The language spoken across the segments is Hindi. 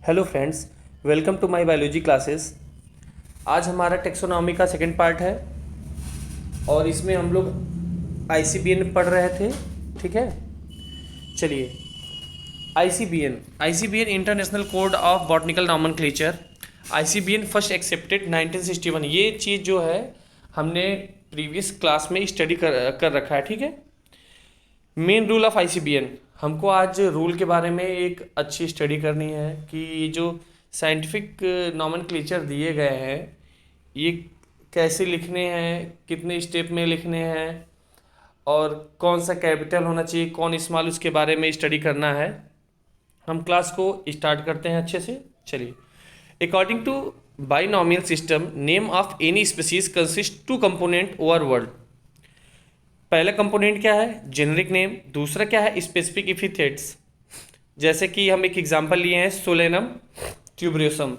Hello friends, welcome to my biology classes. आज हमारा टेक्सोनॉमी का सेकंड पार्ट है और इसमें हम लोग आईसीबीएन पढ़ रहे थे। ठीक है, चलिए। ICBN ICBN international code of botanical nomenclature. ICBN first accepted 1961। ये चीज़ जो है हमने प्रीवियस क्लास में स्टडी कर रखा है। ठीक है, मेन रूल ऑफ आईसीबीएन। हमको आज रूल के बारे में एक अच्छी स्टडी करनी है कि ये जो साइंटिफिक नॉमेनक्लेचर दिए गए हैं ये कैसे लिखने हैं, कितने स्टेप में लिखने हैं और कौन सा कैपिटल होना चाहिए, कौन स्मॉल, उसके बारे में स्टडी करना है। हम क्लास को स्टार्ट करते हैं अच्छे से। चलिए। According to binomial system, name of any species consist two component over word. पहला कंपोनेंट क्या है? Generic name. दूसरा क्या है? Specific epithets. जैसे कि हम एक एग्जांपल लिए हैं, सोलेनम ट्यूबरोसम।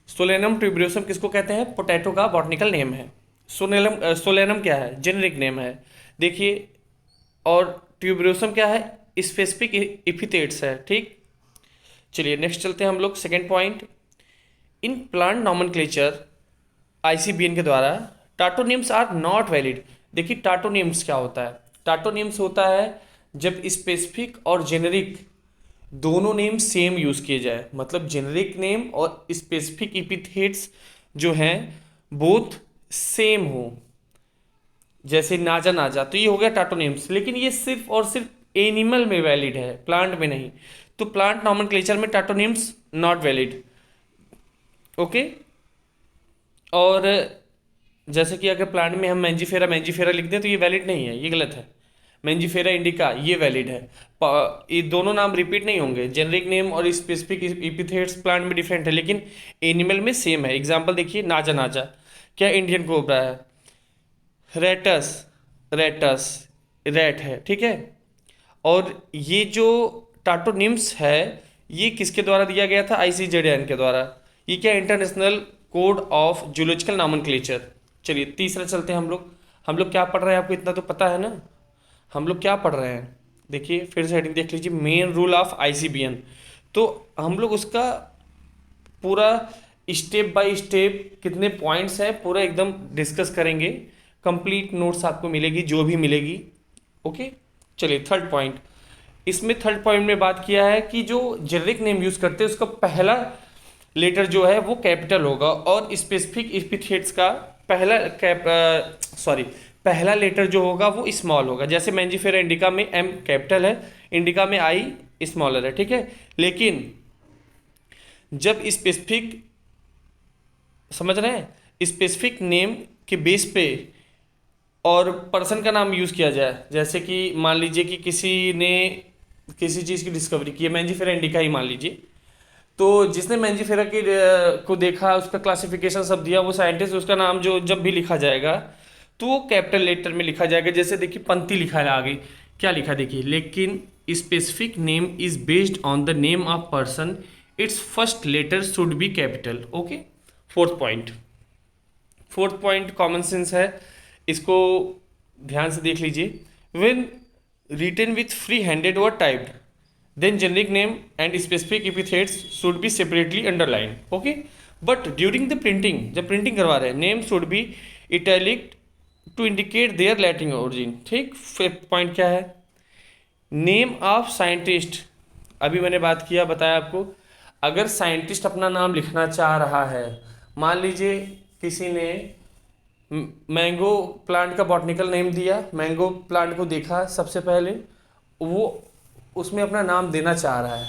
सोलेनम ट्यूबरोसम किसको कहते हैं? पोटैटो का बॉटनिकल नेम है। सोलेनम क्या है? जेनेरिक नेम है, देखिए। और ट्यूबरोसम क्या है? स्पेसिफिक एपिथेट्स है। ठीक, चलिए नेक्स्ट चलते हैं हम लोग। Second point, in plant nomenclature ICBN के द्वारा टाटोनिम्स आर नॉट वैलिड। देखिए टाटोनिम्स क्या होता है? टाटोनिम्स होता है जब स्पेसिफिक और जेनेरिक दोनों नेम सेम यूज किए जाए, मतलब जेनेरिक नेम और स्पेसिफिक एपिथेट्स जो हैं बोथ सेम हो। जैसे नाजा नाजा, तो ये हो गया टाटोनिम्स। लेकिन ये सिर्फ और सिर्फ एनिमल में वैलिड है, प्लांट में नहीं। तो प्लांट नॉमेनक्लेचर में टाटोनिम्स नॉट वैलिड। ओके। और जैसे कि अगर प्लांट में हम मैंजीफेरा लिख दें तो ये वैलिड नहीं है, ये गलत है। मैंजीफेरा इंडिका ये वैलिड है। ये दोनों नाम रिपीट नहीं होंगे। जेनेरिक नेम और स्पेसिफिक एपिथेट्स प्लांट में डिफरेंट है लेकिन एनिमल में सेम है। एग्जांपल देखिए, नाजा नाजा क्या इंडियन कोबरा है, रेटस रेटस रैट है। ठीक है। और ये जो टाटोनिम्स है ये किसके द्वारा दिया गया था? आईसीजेडएन के द्वारा। ये क्या? International code of zoological nomenclature. चलिए तीसरा चलते हैं हम लोग क्या पढ़ रहे हैं, आपको इतना तो पता है ना हम लोग क्या पढ़ रहे हैं। देखिए फिर से हेडिंग देख लीजिए, मेन रूल ऑफ आईसीबीएन। तो हम लोग उसका पूरा स्टेप बाय स्टेप कितने पॉइंट्स हैं पूरा एकदम डिस्कस करेंगे। कंप्लीट नोट्स आपको मिलेगी जो भी मिलेगी। ओके, चलिए थर्ड पॉइंट। इसमें थर्ड पॉइंट में बात किया है कि जो जेनेरिक नेम यूज करते हैं उसका पहला लेटर जो है वो कैपिटल होगा और स्पेसिफिक एपिथेट्स का पहला लेटर जो होगा वो स्मॉल होगा। जैसे मैंजीफेरा इंडिका में एम कैपिटल है, इंडिका में आई स्मॉलर है। ठीक है। लेकिन जब स्पेसिफिक, समझ रहे हैं, स्पेसिफिक नेम के बेस पे और पर्सन का नाम यूज़ किया जाए, जैसे कि मान लीजिए कि किसी ने किसी चीज़ की डिस्कवरी की है, मैंजीफेरा इंडिका ही मान लीजिए, तो जिसने मैंजीफेरा के को देखा, उसका क्लासिफिकेशन सब दिया, वो साइंटिस्ट, उसका नाम जो जब भी लिखा जाएगा तो वो कैपिटल लेटर में लिखा जाएगा। जैसे देखिए पंक्ति लिखा है आगे, क्या लिखा देखिए, लेकिन specific name is based on the name of person, it's first letter should be capital. Okay. Fourth point common sense है, इसको ध्यान से देख लीजिए। When written with free handed और typed, then generic name and specific epithets should be separately underlined. Okay, but during the printing, जब प्रिंटिंग करवा रहे हैं, name should be italic to indicate their Latin origin. ठीक। फिफ्थ पॉइंट क्या है? Name of scientist. अभी मैंने बात किया, बताया आपको, अगर साइंटिस्ट अपना नाम लिखना चाह रहा है, मान लीजिए किसी ने मैंगो प्लांट का बॉटनिकल नेम दिया, मैंगो प्लांट को देखा सबसे पहले, वो उसमें अपना नाम देना चाह रहा है,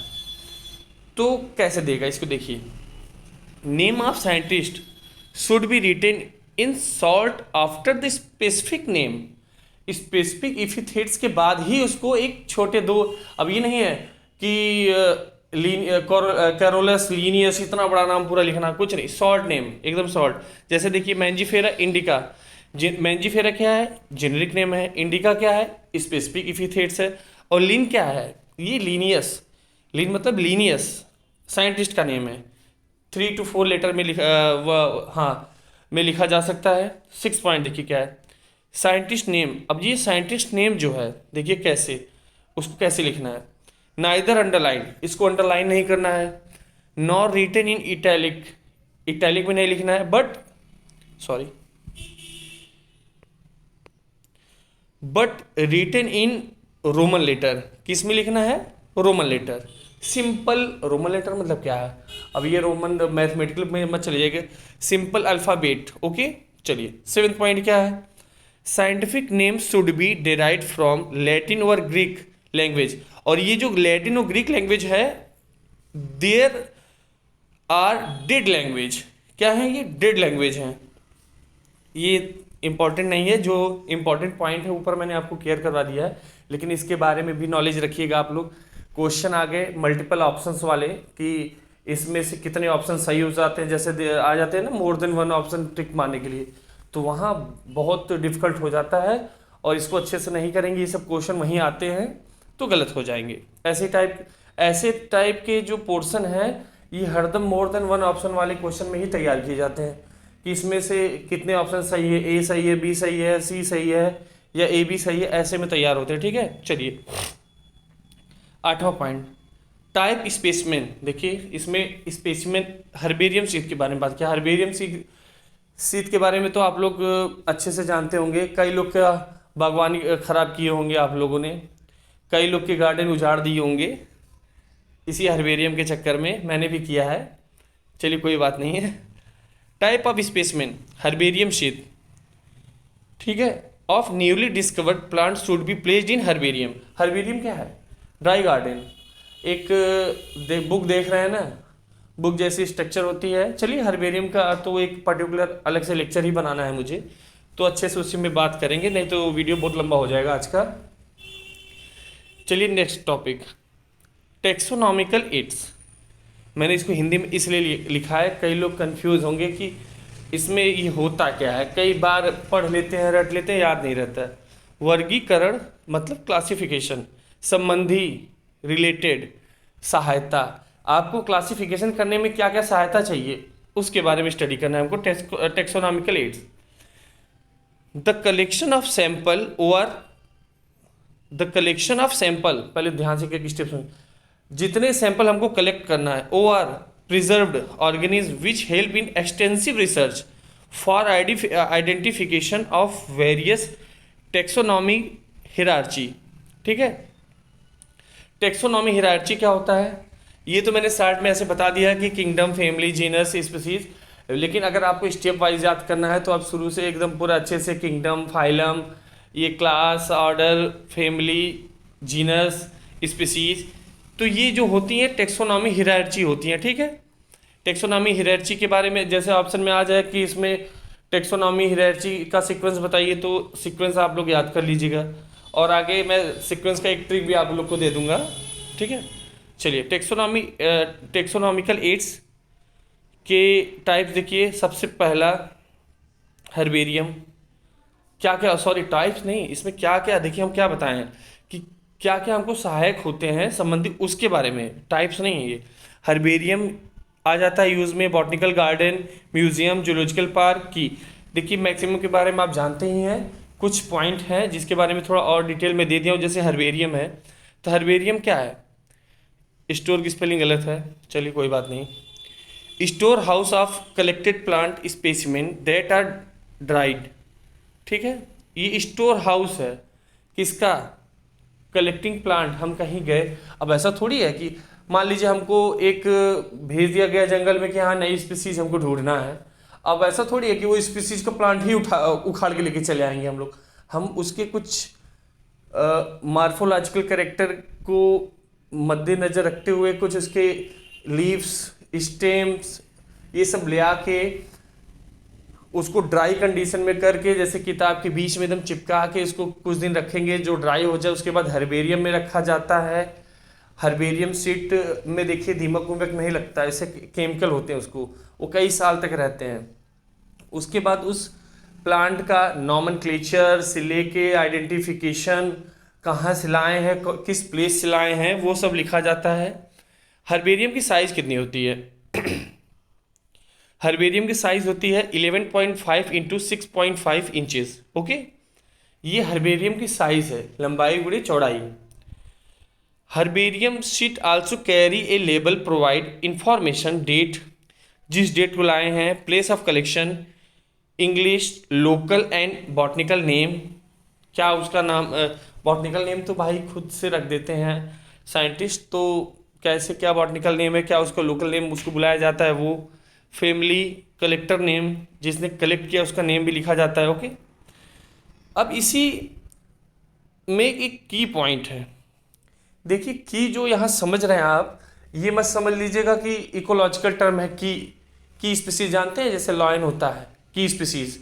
तो कैसे देगा? इसको देखिए, name of scientist should be written in short after the specific name. Specific epithets के बाद ही उसको एक छोटे दो, अब ये नहीं है कि कैरोलस लीनियस इतना बड़ा नाम पूरा लिखना, कुछ नहीं, शॉर्ट नेम, एकदम शॉर्ट। जैसे देखिए मैंजीफेरा इंडिका, मैंजीफेरा क्या है? जेनेरिक नेम है। इंडिका क्या है? स्पेसिफिक एपिथेट्स है। और लीन क्या है? ये लीनियस, लीन मतलब लीनियस साइंटिस्ट का नेम है। 3 to 4 लेटर में में लिखा जा सकता है। 6 पॉइंट देखिए क्या है, साइंटिस्ट नेम। अब ये साइंटिस्ट नेम जो है देखिए कैसे, उसको कैसे लिखना है। नाइदर अंडरलाइन, इसको अंडरलाइन नहीं करना है, nor written in italic, italic में नहीं लिखना है, but written in roman letter, किस में लिखना है, roman letter. Simple roman letter मतलब क्या है, अब ये रोमन मैथमेटिकल में मत चलिएगा, सिंपल अल्फाबेट। ओके चलिए, 7th पॉइंट क्या है, scientific name should be derived from Latin और ग्रीक लैंग्वेज। और ये जो लैटिन और ग्रीक लैंग्वेज है, देयर आर डेड लैंग्वेज, क्या है ये, डेड लैंग्वेज हैं। ये इंपॉर्टेंट नहीं है, जो इंपॉर्टेंट पॉइंट है ऊपर मैंने आपको क्लियर करवा दिया है, लेकिन इसके बारे में भी नॉलेज रखिएगा आप लोग। क्वेश्चन आ गए मल्टीपल ऑप्शंस वाले कि इसमें से कितने ऑप्शन सही हो जाते हैं, जैसे आ जाते हैं ना more than one option tick मारने के लिए, तो वहाँ बहुत डिफिकल्ट हो जाता है, और इसको अच्छे से नहीं करेंगे, ये सब क्वेश्चन वहीं आते हैं तो गलत हो जाएंगे। ऐसे टाइप के जो पोर्शन है, ये हरदम मोर देन वन ऑप्शन वाले क्वेश्चन में ही तैयार किए जाते हैं कि इसमें से कितने ऑप्शन सही है, ए सही है, बी सही है, सी सही है, या ए बी सही है, ऐसे में तैयार होते हैं। ठीक है चलिए, 8वां पॉइंट, टाइप स्पेसिमेन। देखिए इसमें स्पेसिमेन हर्बेरियम शीट के बारे में बात किया। हर्बेरियम शीट के बारे में तो आप लोग अच्छे से जानते होंगे, कई लोग का बागवानी खराब किए होंगे आप लोगों ने, कई लोग के गार्डन उजाड़ दिए होंगे इसी हर्बेरियम के चक्कर में, मैंने भी किया है, चलिए कोई बात नहीं है। Type of specimen herbarium sheet, ठीक है, of newly discovered plant should be placed in herbarium. Herbarium क्या है, ड्राई गार्डन। एक बुक देख रहे हैं ना, बुक जैसी स्ट्रक्चर होती है। चलिए हर्बेरियम का तो एक पर्टिकुलर अलग से लेक्चर ही बनाना है मुझे, तो अच्छे से उसी में बात करेंगे, नहीं तो वीडियो बहुत लंबा हो जाएगा आज का। चलिए नेक्स्ट टॉपिक, टेक्सोनॉमिकल एड्स। मैंने इसको हिंदी में इसलिए लिखा है, कई लोग कंफ्यूज होंगे कि इसमें ये होता क्या है, कई बार पढ़ लेते हैं, रट लेते हैं, याद नहीं रहता है। वर्गीकरण मतलब क्लासिफिकेशन, संबंधी, रिलेटेड, सहायता। आपको क्लासिफिकेशन करने में क्या क्या सहायता चाहिए उसके बारे में स्टडी करना है हमको। Taxonomical aids, the collection of sample और द कलेक्शन ऑफ सैंपल, पहले ध्यान से एक स्टेप सुन, जितने सैंपल हमको कलेक्ट करना है, or preserved organism which help in extensive research for identification of various taxonomy hierarchy. ठीक है, टेक्सोनॉमी हिरार्ची क्या होता है, ये तो मैंने स्टार्ट में ऐसे बता दिया कि किंगडम, फैमिली, जीनस, स्पीसीज, लेकिन अगर आपको स्टेप वाइज याद करना है तो आप शुरू से एकदम पूरा अच्छे से किंगडम, फाइलम, ये class, order, family, genus, species, तो ये जो होती हैं टेक्सोनॉमी हिरार्ची होती हैं। ठीक है, टेक्सोनॉमी हिरार्ची के बारे में जैसे ऑप्शन में आ जाए कि इसमें टेक्सोनॉमी हिरार्ची का सीक्वेंस बताइए, तो सीक्वेंस आप लोग याद कर लीजिएगा, और आगे मैं सीक्वेंस का एक ट्रिक भी आप लोग को दे दूंगा। ठीक है, चलिए टेक्सोनॉमिकल एड्स के टाइप्स देखिए। सबसे पहला हर्बेरियम, क्या क्या, सॉरी टाइप्स नहीं, इसमें क्या क्या देखिए, हम क्या बताएं कि क्या क्या हमको सहायक होते हैं संबंधी, उसके बारे में, टाइप्स नहीं है ये। हर्बेरियम आ जाता है यूज़ में botanical garden, museum, zoological park की। देखिए मैक्सिमम के बारे में आप जानते ही हैं, कुछ पॉइंट हैं जिसके बारे में थोड़ा और डिटेल में दे दिया हूँ। जैसे हर्बेरियम है, तो हर्बेरियम क्या है, स्टोर की स्पेलिंग गलत है, चलिए कोई बात नहीं, store house of collected plant specimen that are dried. ठीक है, ये स्टोर हाउस है किसका, कलेक्टिंग प्लांट। हम कहीं गए, अब ऐसा थोड़ी है कि मान लीजिए हमको एक भेज दिया गया जंगल में कि हाँ नई स्पीसीज हमको ढूंढना है, अब ऐसा थोड़ी है कि वो स्पीसीज का प्लांट ही उखाड़ के लेके चले आएंगे हम लोग। हम उसके कुछ मार्फोलॉजिकल कैरेक्टर को मद्देनजर रखते हुए कुछ उसके लीव्स, स्टेम्स, ये सब ले आके उसको ड्राई कंडीशन में करके, जैसे किताब के बीच में एकदम चिपका के इसको कुछ दिन रखेंगे, जो ड्राई हो जाए उसके बाद हर्बेरियम में रखा जाता है। हर्बेरियम शीट में देखिए दीमक उमक नहीं लगता, ऐसे केमिकल होते हैं उसको, वो कई साल तक रहते हैं। उसके बाद उस प्लांट का नॉमेनक्लेचर से लेके आइडेंटिफिकेशन, कहाँ से लाए हैं, किस प्लेस से लाए हैं, वो सब लिखा जाता है। हर्बेरियम की साइज़ कितनी होती है हर्बेरियम की साइज़ होती है 11.5 इंटू 6.5 इंचेस। ओके, ये हर्बेरियम की साइज़ है, लंबाई गुणे चौड़ाई। Herbarium sheet also carry a label provide information date, जिस डेट को लाए हैं, place of collection, English, local and botanical name. क्या उसका नाम, बॉटनिकल नेम तो भाई खुद से रख देते हैं साइंटिस्ट, तो कैसे क्या बॉटनिकल नेम है, क्या उसको लोकल नेम उसको बुलाया जाता है, वो फैमिली कलेक्टर नेम, जिसने कलेक्ट किया उसका नेम भी लिखा जाता है। ओके, अब इसी में एक की पॉइंट है। देखिए की जो यहाँ समझ रहे हैं आप, ये मत समझ लीजिएगा कि इकोलॉजिकल टर्म है की स्पीसीज जानते हैं, जैसे लॉयन होता है की स्पीसीज,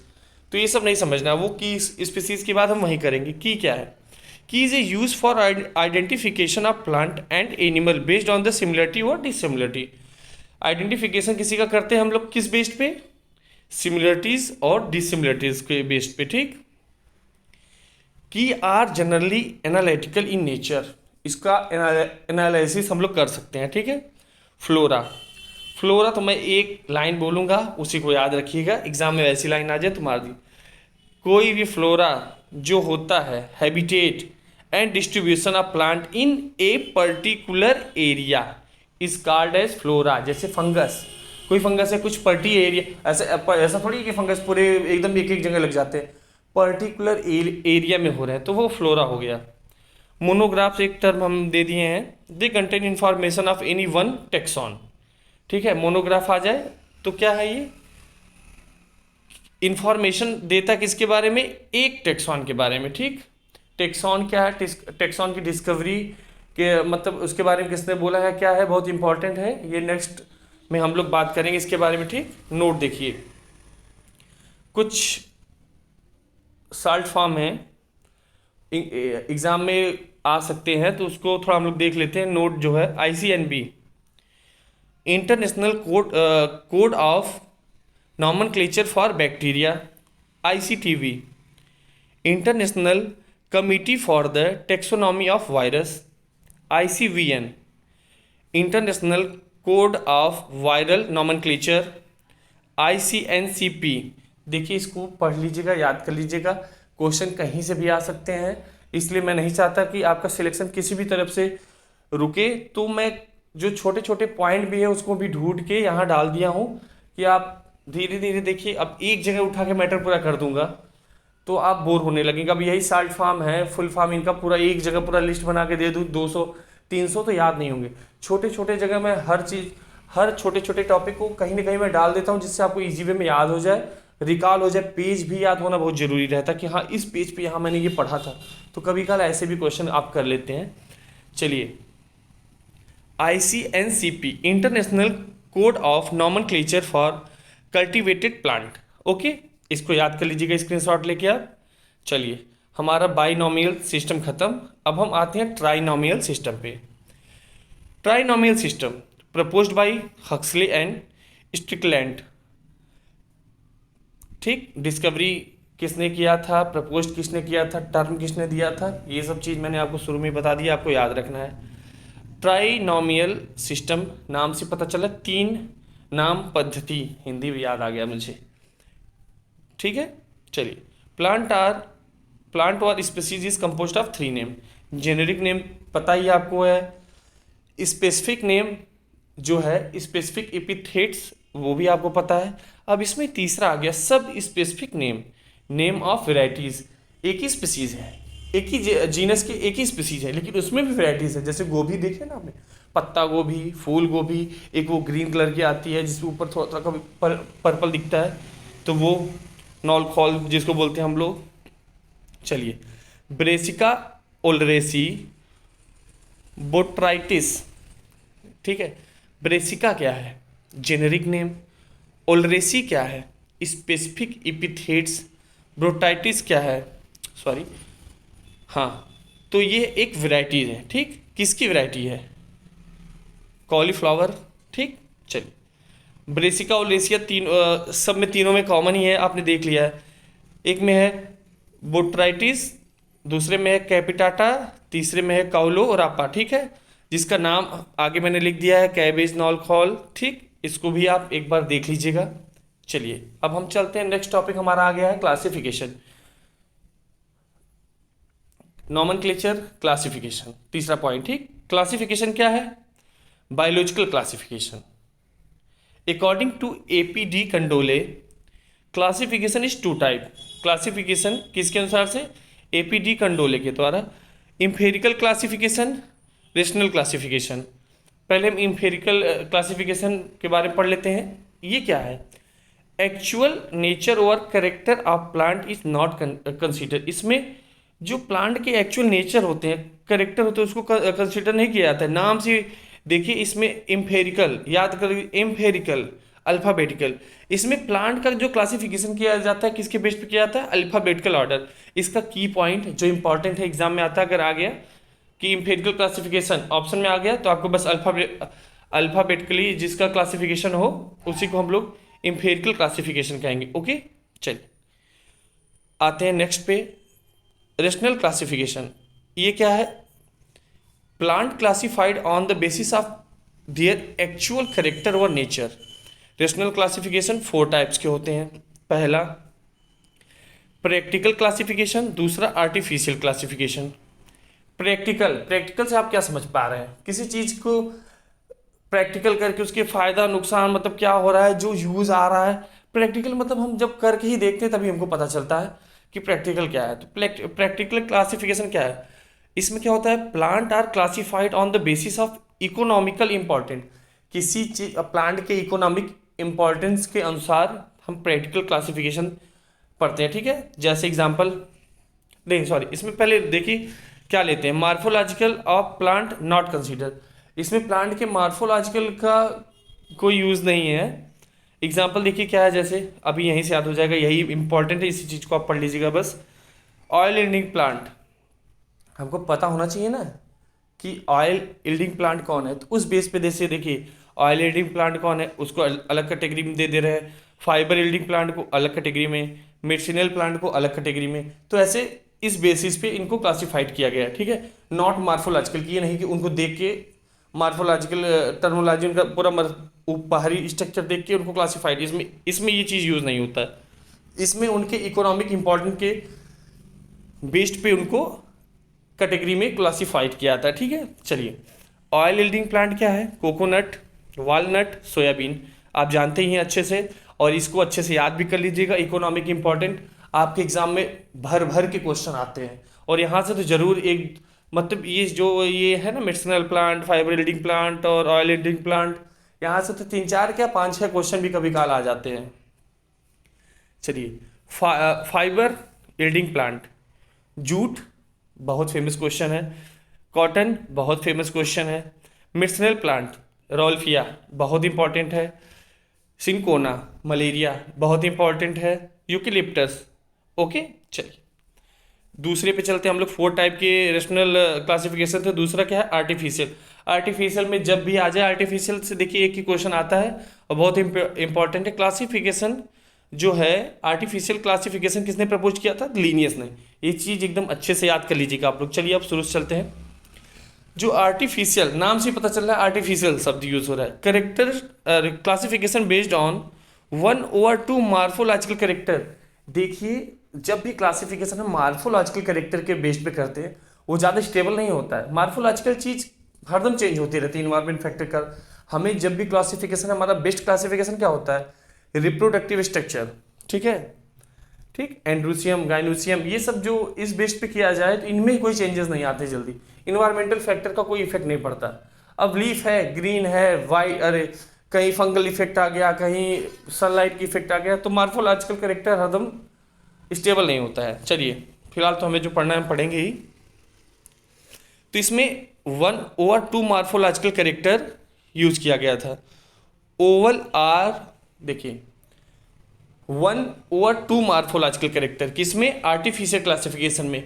तो ये सब नहीं समझना, वो की स्पीसीज की बात हम वहीं करेंगे। की क्या है? की is a use for identification of plant and animal based on the similarity और डिसिमिलरिटी। आइडेंटिफिकेशन किसी का करते हैं हम लोग किस बेस्ड पे? सिमिलरिटीज और डिसिमिलरिटीज के बेस्ड पे, ठीक। Key are generally analytical in nature, इसका एनालिसिस हम लोग कर सकते हैं, ठीक है। फ्लोरा, फ्लोरा तो मैं एक लाइन बोलूँगा, उसी को याद रखिएगा, एग्जाम में वैसी लाइन आ जाए तो मार दी। कोई भी फ्लोरा जो होता है, habitat and distribution of plant in a particular area is called as flora. जैसे फंगस, कोई फंगस है कुछ पर्टी एरिया, ऐसा थोड़ी कि फंगस पूरे एकदम एक एक जगह लग जाते हैं, पर्टिकुलर एरिया में हो रहे हैं, तो वो फ्लोरा हो गया। मोनोग्राफ्स एक टर्म हम दे दिए हैं, they contain information of any one tax on, ठीक है। मोनोग्राफ आ जाए तो क्या है ये? इंफॉर्मेशन देता किसके बारे में? एक टेक्सॉन के बारे में, ठीक। टेक्सॉन क्या है? टेक्सॉन की डिस्कवरी के मतलब उसके बारे में किसने बोला है, क्या है, बहुत इंपॉर्टेंट है, ये नेक्स्ट में हम लोग बात करेंगे इसके बारे में, ठीक। नोट देखिए, कुछ साल्ट फॉर्म है, एग्जाम में आ सकते हैं, तो उसको थोड़ा हम लोग देख लेते हैं। नोट जो है, ICNB international code of nomenclature for bacteria, ICTV international committee for the taxonomy of virus, ICVN international code of viral nomenclature, ICNCP। देखिए इसको पढ़ लीजिएगा, याद कर लीजिएगा, क्वेश्चन कहीं से भी आ सकते हैं, इसलिए मैं नहीं चाहता कि आपका सिलेक्शन किसी भी तरफ से रुके, तो मैं जो छोटे छोटे पॉइंट भी है उसको भी ढूंढ के यहाँ डाल दिया हूँ कि आप धीरे धीरे देखिए। अब एक जगह उठा के मैटर पूरा कर दूंगा तो आप बोर होने लगेंगे। अब यही साल्ट फार्म है, फुल फार्म, इनका पूरा एक जगह पूरा लिस्ट बना के दे दूँ 200 300 तो याद नहीं होंगे। छोटे छोटे जगह मैं हर चीज़, हर छोटे छोटे टॉपिक को कहीं ना कहीं मैं डाल देता हूँ, जिससे आपको इजी वे में याद हो जाए, रिकॉल हो जाए। पेज भी याद होना बहुत ज़रूरी रहता है कि हाँ इस पेज पे यहाँ मैंने ये पढ़ा था, तो कभी कल ऐसे भी क्वेश्चन आप कर लेते हैं। चलिए, ICNCP international code of nomenclature for cultivated plant. Okay, इसको याद कर लीजिएगा स्क्रीनशॉट लेके आप। चलिए, हमारा बाइनॉमियल सिस्टम खत्म, अब हम आते हैं ट्राइनॉमियल सिस्टम पे। Trinomial system proposed by Huxley and Strickland, ठीक। डिस्कवरी किसने किया था, प्रपोज किसने किया था, टर्म किसने दिया था, ये सब चीज़ मैंने आपको शुरू में बता दिया, आपको याद रखना है। ट्राइनॉमियल सिस्टम नाम से पता चला, तीन नाम पद्धति, हिंदी भी याद आ गया मुझे, ठीक है। चलिए, प्लांट और species is composed of 3 name. Generic name पता ही आपको है, स्पेसिफिक नेम जो है, स्पेसिफिक एपिथेट्स वो भी आपको पता है। अब इसमें तीसरा आ गया सब specific name, name of varieties. एक ही स्पीसीज है, एक ही जीनस की एक ही स्पीसीज है, लेकिन उसमें भी वेराइटीज़ है। जैसे गोभी देखे ना आपने, पत्ता गोभी, फूल गोभी, एक वो ग्रीन कलर की आती है जिसके ऊपर थोड़ा थोड़ा पर्पल दिखता है, तो वो नॉलखॉल जिसको बोलते हैं हम लोग। चलिए, ब्रेसिका ओलरेसी बोट्राइटिस, ठीक है। ब्रेसिका क्या है? Generic name. ओलरेसी क्या है? Specific epithets. ब्रोटाइटिस क्या है? सॉरी, हाँ, तो ये एक वैरायटी है, ठीक। किसकी वैरायटी है? कॉलीफ्लावर, ठीक। चलिए, ब्रेसिका ओलेसिया सब में, तीनों में कॉमन ही है, आपने देख लिया है। एक में है बोट्राइटिस, दूसरे में है कैपिटाटा, तीसरे में है काउलो और आपा, ठीक है। जिसका नाम आगे मैंने लिख दिया है, कैबेज नॉलखॉल, ठीक। इसको भी आप एक बार देख लीजिएगा। चलिए, अब हम चलते हैं, नेक्स्ट टॉपिक हमारा आ गया है क्लासिफिकेशन, नॉमेनक्लेचर क्लासिफिकेशन, तीसरा पॉइंट, ठीक। क्लासिफिकेशन क्या है? Biological classification. According to APD Candolle classification is two type. Classification किसके अनुसार से? APD कंडोले के द्वारा। Empirical classification, rational classification. पहले हम इम्पेरिकल क्लासिफिकेशन के बारे में पढ़ लेते हैं। ये क्या है? एक्चुअल नेचर और character of plant is not consider. इसमें जो प्लांट के एक्चुअल नेचर होते हैं, करेक्टर होते हैं, उसको कंसीडर नहीं किया जाता है। नाम से देखिए, इसमें इम्पेरिकल, याद करिए, इम्पेरिकल, अल्फ़ाबेटिकल। इसमें प्लांट का जो क्लासिफिकेशन किया जाता है किसके बेस पे किया जाता है? Alphabetical order. इसका की पॉइंट जो इंपॉर्टेंट है, एग्जाम में आता है, अगर आ गया कि इम्पेरिकल क्लासिफिकेशन ऑप्शन में आ गया तो आपको बस अल्फ़ाबेटिकली जिसका क्लासिफिकेशन हो उसी को हम लोग इम्पेरिकल क्लासिफिकेशन कहेंगे। ओके, चलिए आते हैं नेक्स्ट पे, रेशनल क्लासिफिकेशन। ये क्या है? Plant classified on the basis of their actual character और नेचर। रेशनल क्लासिफिकेशन 4 टाइप्स के होते हैं। पहला प्रैक्टिकल क्लासिफिकेशन, दूसरा आर्टिफिशियल क्लासिफिकेशन। प्रैक्टिकल से आप क्या समझ पा रहे हैं? किसी चीज़ को प्रैक्टिकल करके उसके फ़ायदा नुकसान, मतलब क्या हो रहा है, जो यूज़ आ रहा है। प्रैक्टिकल मतलब हम जब करके ही देखते हैं तभी हमको पता चलता है कि प्रैक्टिकल क्या है। तो प्रैक्टिकल क्लासिफिकेशन क्या है? इसमें क्या होता है? Plant are classified on the basis of economical important. किसी चीज प्लांट के इकोनॉमिक इम्पॉर्टेंस के अनुसार हम प्रैक्टिकल क्लासिफिकेशन पढ़ते हैं। ठीक है, जैसे एग्जांपल, नहीं सॉरी, इसमें पहले देखिए क्या लेते हैं। Morphological of plant not consider. इसमें प्लांट के मार्फोलॉजिकल का कोई यूज़ नहीं है। एग्जांपल देखिए क्या है, जैसे अभी यहीं से याद हो जाएगा, यही इंपॉर्टेंट है, इसी चीज़ को आप पढ़ लीजिएगा बस। ऑयल यील्डिंग प्लांट, हमको पता होना चाहिए ना कि ऑयल यील्डिंग प्लांट कौन है। तो उस बेस पे जैसे देखिए, ऑयल यील्डिंग प्लांट कौन है उसको अलग कैटेगरी में दे रहे हैं, फाइबर यील्डिंग प्लांट को अलग कैटेगरी में, मेडिसिनल प्लांट को अलग कैटेगरी में। तो ऐसे इस बेसिस पे इनको क्लासिफाइड किया गया है। ठीक है, नॉट मार्फोलॉजिकल, ये नहीं कि उनको देख के मार्फोलॉजिकल टर्मोलॉजी, उनका पूरा बाहरी स्ट्रक्चर देख के उनको क्लासिफाइड, इसमें ये चीज़ यूज़ नहीं होता है। इसमें उनके इकोनॉमिक इंपॉर्टेंट के बेस्ड पे उनको कैटेगरी में क्लासिफाइड किया जाता है। ठीक है, चलिए ऑयल यील्डिंग प्लांट क्या है? कोकोनट, वालनट, सोयाबीन, आप जानते ही हैं अच्छे से, और इसको अच्छे से याद भी कर लीजिएगा। इकोनॉमिक इंपॉर्टेंट आपके एग्जाम में भर भर के क्वेश्चन आते हैं, और यहाँ से तो जरूर एक, मतलब ये है ना, medicinal plant, fibre yielding plant और ऑयल यील्डिंग प्लांट, यहाँ से तो 3-4 क्या 5-6 क्वेश्चन भी कभी काल आ जाते हैं। चलिए फाइबर यील्डिंग प्लांट, जूट बहुत फेमस क्वेश्चन है, कॉटन बहुत फेमस क्वेश्चन है, मेडिसिनल प्लांट रोल्फिया बहुत इंपॉर्टेंट है, सिंकोना मलेरिया बहुत इंपॉर्टेंट है, यूकेलिप्टस। ओके, चलिए दूसरे पे चलते हैं हम लोग। 4 टाइप के रेशनल क्लासिफिकेशन थे। दूसरा क्या है? आर्टिफिशियल। आर्टिफिशियल में जब भी आ जाए आर्टिफिशियल से देखिए एक ही क्वेश्चन आता है और बहुत इंपॉर्टेंट है। क्लासिफिकेशन जो है, आर्टिफिशियल क्लासिफिकेशन किसने प्रपोज किया था? लीनियस ने। ये चीज़ एकदम अच्छे से याद कर लीजिएगा आप लोग। चलिए अब शुरू से चलते हैं। जो आर्टिफिशियल, नाम से पता चल रहा है आर्टिफिशियल शब्द यूज हो रहा है। Character classification based on 1/2 morphological character. देखिए जब भी क्लासिफिकेशन हम मार्फोलॉजिकल करेक्टर के बेस पे करते हैं वो ज़्यादा स्टेबल नहीं होता है। मार्फोलॉजिकल चीज़ हरदम चेंज होती रहती है, इन्वायरमेंट फैक्टर का। हमें जब भी क्लासिफिकेशन, हमारा बेस्ट क्लासिफिकेशन क्या होता है? रिप्रोडक्टिव स्ट्रक्चर, ठीक है, ठीक, एंड्रोसियम, गाइनोसियम, ये सब जो इस बेस पे किया जाए तो इनमें कोई चेंजेस नहीं आते जल्दी, इन्वायरमेंटल फैक्टर का कोई इफेक्ट नहीं पड़ता। अब लीफ है, ग्रीन है, वाइट, अरे कहीं फंगल इफेक्ट आ गया, कहीं सनलाइट की इफेक्ट आ गया, तो मार्फोलॉजिकल करेक्टर हरदम स्टेबल नहीं होता है। चलिए फिलहाल तो हमें जो पढ़ना है हम पढ़ेंगे ही। तो इसमें 1/2 मार्फोलॉजिकल करेक्टर यूज किया गया था। ओवल आर, देखिए 1/2 मार्फोलॉजिकल करेक्टर किसमें? आर्टिफिशियल क्लासिफिकेशन में।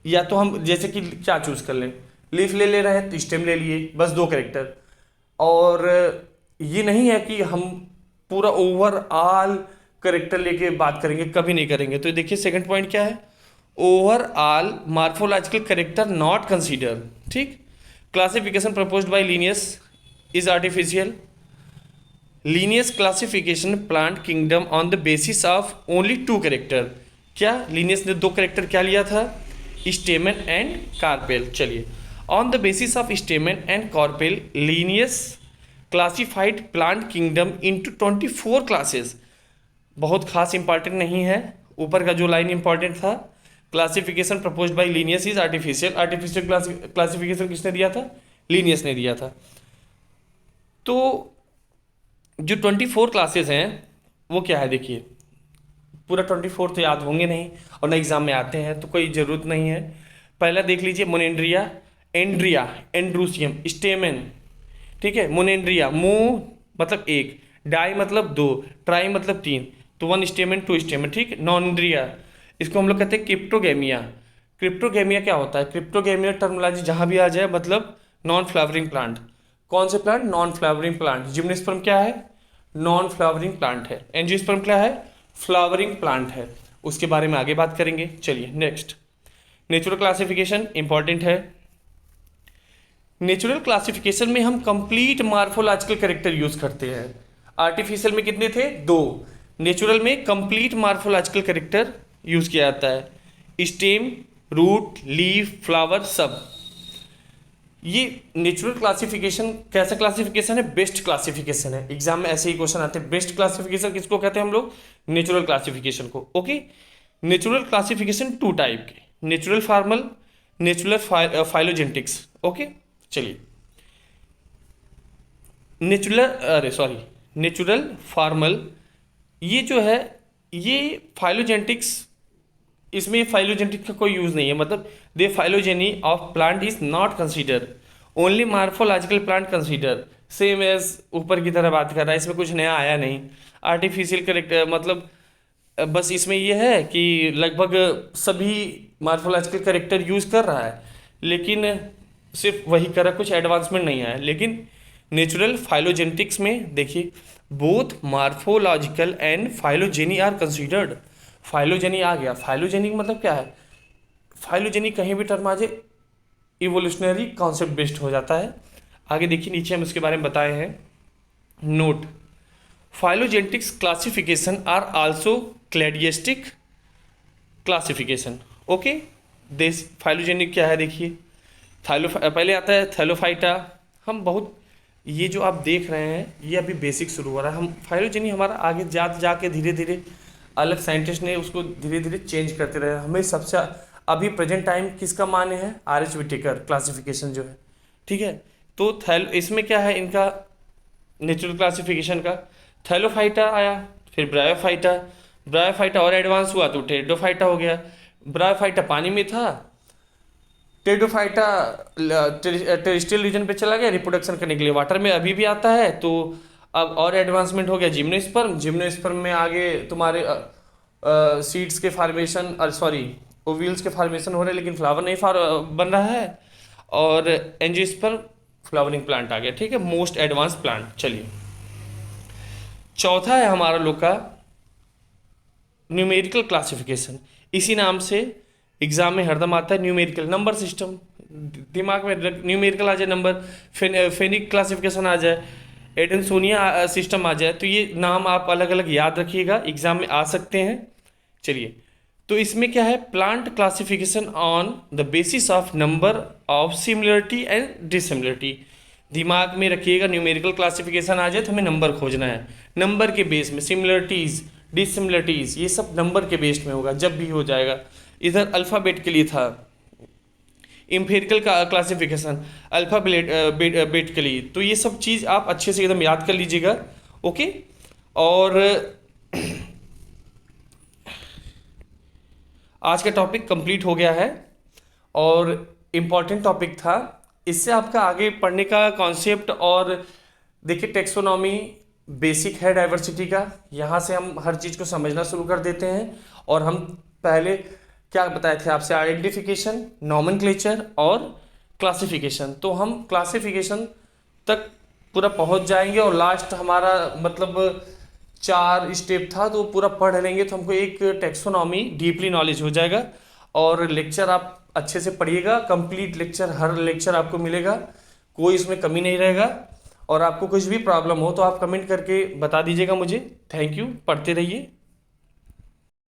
या तो हम जैसे कि क्या चूज कर लें, लीफ ले रहे हैं तो स्टेम ले लिए, बस 2 करेक्टर। और ये नहीं है कि हम पूरा ओवरऑल करेक्टर लेके बात करेंगे, कभी नहीं करेंगे। तो देखिए सेकंड पॉइंट क्या है? Overall morphological character not consider. ठीक, classification proposed by Linnaeus is artificial. Linnaeus classification plant kingdom on the basis of only 2 character. क्या लीनियस ने 2 करेक्टर क्या लिया था? Stamen and carpel. चलिए on the basis of stamen and carpel Linnaeus classified plant kingdom into 24 classes. बहुत खास इंपॉर्टेंट नहीं है, ऊपर का जो लाइन इंपॉर्टेंट था, classification proposed by Linnaeus is artificial. Artificial classification किसने दिया था? लीनियस ने दिया था। तो जो 24 क्लासेस हैं वो क्या है, देखिए पूरा 24 तो याद होंगे नहीं और ना एग्जाम में आते हैं, तो कोई ज़रूरत नहीं है। पहला देख लीजिए, मोनेंड्रिया, एंड्रिया, एंड्रूसियम, स्टेमन, ठीक है। मोनेंड्रिया, मुंह मतलब एक, डाई मतलब दो, ट्राई मतलब तीन, तो 1 स्टेमन 2 स्टेमन, ठीक। नॉन्ड्रिया, इसको हम लोग कहते हैं क्रिप्टोगेमिया। क्रिप्टोगेमिया क्या होता है? क्रिप्टोगेमिया टर्मिनोलॉजी जहाँ भी आ जाए मतलब नॉन फ्लावरिंग प्लांट। कौन से plant? Non flowering plant. Gymnosperm क्या है? नॉन फ्लावरिंग प्लांट है। एंजियोस्पर्म क्या है? फ्लावरिंग प्लांट है। उसके बारे में आगे बात करेंगे। चलिए नेक्स्ट, नेचुरल क्लासिफिकेशन इंपॉर्टेंट है। नेचुरल क्लासिफिकेशन में हम कंप्लीट मार्फोलॉजिकल कैरेक्टर यूज करते हैं। आर्टिफिशियल में कितने थे? 2। नेचुरल में कंप्लीट मार्फोलॉजिकल कैरेक्टर यूज किया जाता है। स्टेम, रूट, लीफ, फ्लावर, सब। ये नेचुरल क्लासिफिकेशन कैसा क्लासिफिकेशन है? बेस्ट क्लासिफिकेशन है। एग्जाम में ऐसे ही क्वेश्चन आते हैं। बेस्ट क्लासिफिकेशन किसको कहते हैं हम लोग? नेचुरल क्लासिफिकेशन को। ओके, नेचुरल क्लासिफिकेशन 2 टाइप के, natural formal, natural phylogenetics. Okay, चलिए नेचुरल फॉर्मल, ये जो है ये फाइलोजेनेटिक्स, इसमें फाइलोजेनेटिक का कोई यूज़ नहीं है, मतलब the phylogeny of plant is not consider, only morphological plant consider. Same as ऊपर की तरह बात कर रहा है, इसमें कुछ नया आया नहीं। आर्टिफिशियल करेक्टर मतलब बस इसमें यह है कि लगभग सभी मार्फोलॉजिकल करेक्टर यूज़ कर रहा है, लेकिन सिर्फ वही कर रहा, कुछ एडवांसमेंट नहीं आया। लेकिन नेचुरल फाइलोजेनेटिक्स में देखिए, both morphological and phylogeny are considered. Phylogeny आ गया। फाइलोजेनी मतलब क्या है? फाइलोजेनी कहीं भी टर्म आ जाए इवोल्यूशनरी कॉन्सेप्ट बेस्ड हो जाता है। आगे देखिए, नीचे हम इसके बारे में बताए हैं। Note, phylogenetics classification are also cladistic classification. Okay, this phylogenic क्या है देखिए, पहले आता है थैलोफाइटा। हम बहुत, ये जो आप देख रहे हैं ये अभी बेसिक शुरू हो रहा है। हम फाइलोजेनी हमारा आगे जाके धीरे धीरे अलग साइंटिस्ट ने उसको धीरे धीरे चेंज करते रहे। हमें सबसे अभी प्रेजेंट टाइम किसका मान्य है? आर.एच. व्हिटेकर क्लासिफिकेशन जो है, ठीक है। तो इसमें क्या है इनका नेचुरल क्लासिफिकेशन का? थैलोफाइटा आया, फिर ब्रायोफाइटा, ब्रायोफाइटा और एडवांस हुआ तो टेरिडोफाइटा हो गया। ब्रायोफाइटा पानी में था, टेरिडोफाइटा टेरेस्ट्रियल रीजन पे चला गया रिप्रोडक्शन करने के लिए, वाटर में अभी भी आता है। तो अब और एडवांसमेंट हो गया जिम्नोस्पर्म। जिम्नोस्पर्म में आगे तुम्हारे सीड्स के फार्मेशन, ओव्यूल्स के फार्मेशन हो रहे हैं, लेकिन फ्लावर नहीं बन रहा है। और एंजियोस्पर्म फ्लावरिंग प्लांट आ गया, ठीक है, मोस्ट एडवांस प्लांट। चलिए, चौथा है हमारा लोग का न्यूमेरिकल क्लासिफिकेशन। इसी नाम से एग्जाम में हरदम आता है, न्यूमेरिकल नंबर सिस्टम। दिमाग में न्यूमेरिकल आ जाए, नंबर, फेनिक क्लासिफिकेशन आ जाए, एडेंसोनिया सिस्टम आ जाए, तो ये नाम आप अलग अलग याद रखिएगा, एग्जाम में आ सकते हैं। चलिए, तो इसमें क्या है? Plant classification on the basis of number of similarity and dissimilarity. दिमाग में रखिएगा, न्यूमेरिकल क्लासिफिकेशन आ जाए तो हमें नंबर खोजना है, नंबर के बेस में सिमिलरिटीज़ डिसिमिलरिटीज़ ये सब नंबर के बेस में होगा जब भी हो जाएगा। इधर अल्फ़ाबेट के लिए था इम्पेरिकल का क्लासिफिकेशन, अल्फ़ाबेट के लिए। तो ये सब चीज़ आप अच्छे से एकदम याद कर लीजिएगा। ओके, और आज का टॉपिक कंप्लीट हो गया है और इम्पॉर्टेंट टॉपिक था। इससे आपका आगे पढ़ने का कॉन्सेप्ट, और देखिए टेक्सोनॉमी बेसिक है डाइवर्सिटी का, यहाँ से हम हर चीज़ को समझना शुरू कर देते हैं। और हम पहले क्या बताए थे आपसे? आइडेंटिफिकेशन, नॉमेनक्लेचर और क्लासिफिकेशन। तो हम क्लासिफिकेशन तक पूरा पहुंच जाएंगे और लास्ट हमारा मतलब 4 स्टेप था, तो पूरा पढ़ लेंगे तो हमको एक टेक्सोनॉमी डीपली नॉलेज हो जाएगा। और लेक्चर आप अच्छे से पढ़िएगा, कंप्लीट लेक्चर, हर लेक्चर आपको मिलेगा, कोई इसमें कमी नहीं रहेगा। और आपको कुछ भी प्रॉब्लम हो तो आप कमेंट करके बता दीजिएगा मुझे। थैंक यू, पढ़ते रहिए।